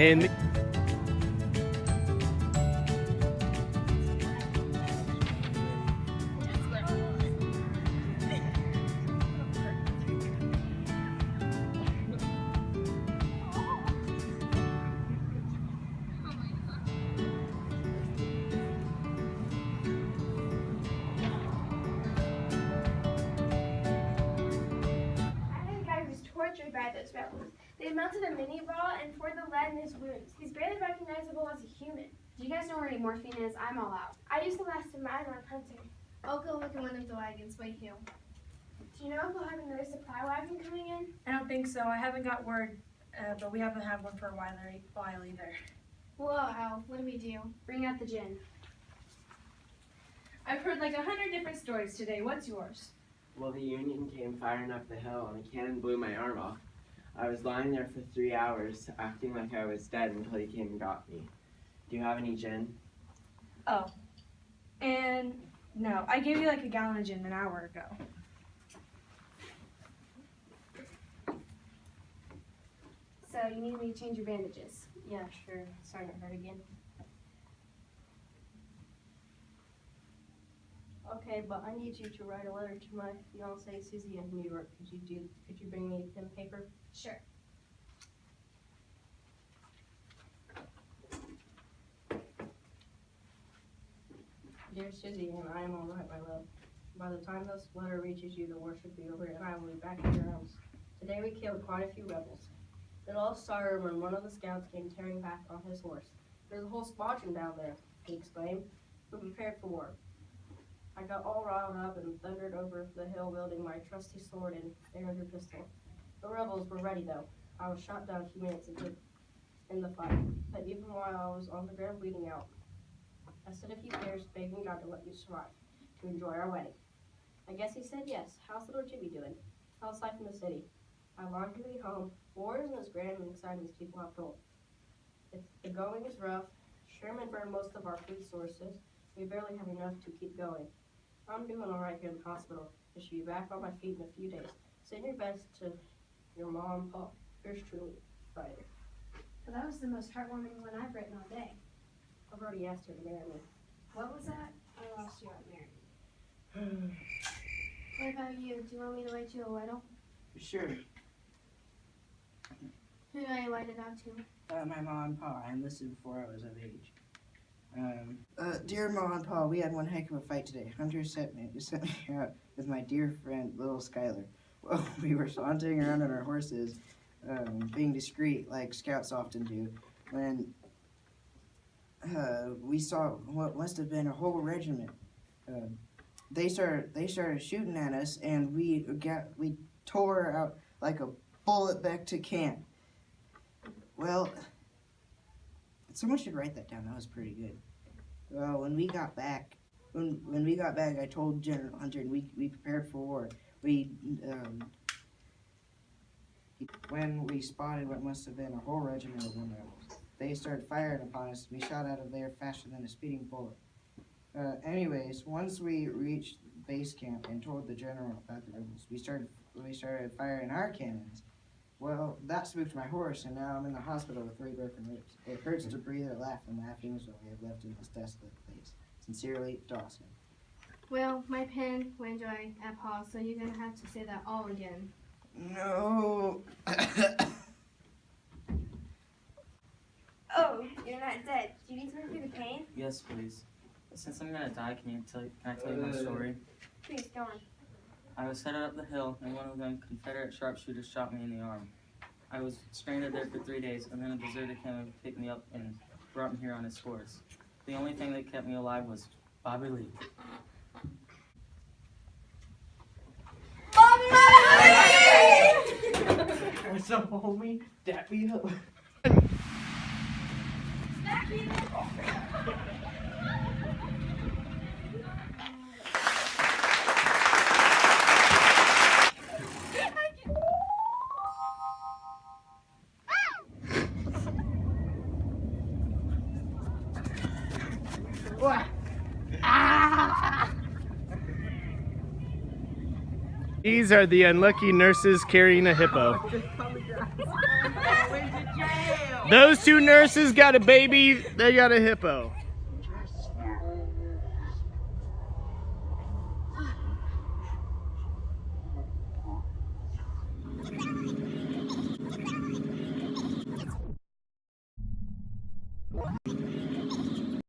And tortured by those rebels. They melted a mini ball and poured the lead in his wounds. He's barely recognizable as a human. Do you guys know where any morphine is? I'm all out. I used the last of mine on hunting. I'll go look in one of the wagons. Wait here. Do you know if we'll have another supply wagon coming in? I don't think so. I haven't got word, but we haven't had one for a while either. Whoa, Al, what do we do? Bring out the gin. I've heard like 100 different stories today. What's yours? Well, the Union came firing up the hill and a cannon blew my arm off. I was lying there for 3 hours, acting like I was dead until he came and got me. Do you have any gin? Oh. And no, I gave you like a gallon of gin an hour ago. So you need me to change your bandages? Yeah, sure. Starting to hurt again. Okay, but I need you to write a letter to my fiancée Susie in New York. Could you bring me pen and paper? Sure. Dear Susie, and I am all right, my love. By the time this letter reaches you, the war should be over, and I will be back in your arms. Today we killed quite a few rebels. It all started when one of the scouts came tearing back on his horse. There's a whole squadron down there, he exclaimed. We prepared for war. I got all riled up and thundered over the hill wielding my trusty sword and Derringer pistol. The rebels were ready though. I was shot down a few minutes in the fight, but even while I was on the ground bleeding out, I said a few prayers begging God to let you survive, to enjoy our wedding. I guess he said yes. How's little Jimmy doing? How's life in the city? I long to be home. War isn't as grand and exciting as people have told. The going is rough. Sherman burned most of our food sources. We barely have enough to keep going. I'm doing all right here in the hospital. I should be back on my feet in a few days. Send your best to your mom and Paul. Yours truly, Ryder. Well, that was the most heartwarming one I've written all day. I've already asked her to marry me. What was that? I lost you at Mary. What about you? Do you want me to write you a letter? Sure. Who do I write it out to? My mom and pa. I enlisted before I was of age. Dear Mom and Pa, we had one heck of a fight today. Hunter sent me out with my dear friend, little Skylar. Well, we were sauntering around on our horses, being discreet like scouts often do, when we saw what must have been a whole regiment. They started shooting at us, and we tore out like a bullet back to camp. Well, someone should write that down. That was pretty good. Well, when we got back, I told General Hunter, and we prepared for war. When we spotted what must have been a whole regiment of them rebels, they started firing upon us. We shot out of there faster than a speeding bullet. Anyways, once we reached base camp and told the general about the rebels, we started firing our cannons. Well, that spooked my horse, and now I'm in the hospital with 3 broken ribs. It hurts to breathe or laugh, and laughing is what we have left in this desolate place. Sincerely, Dawson. Well, my pen went dry at Paul, so you're gonna have to say that all again. No. Oh, you're not dead. Do you need something through the pain? Yes, please. Since I'm gonna die, can I tell you my story? Please, go on. I was headed up the hill, and one of them Confederate sharpshooters shot me in the arm. I was stranded there for 3 days, and then a deserter came and picked me up and brought me here on his horse. The only thing that kept me alive was Bobby Lee. Bobby Lee! What's up, homie? Dap me up. these are the unlucky nurses carrying a hippo. Those two nurses got a baby, they got a hippo.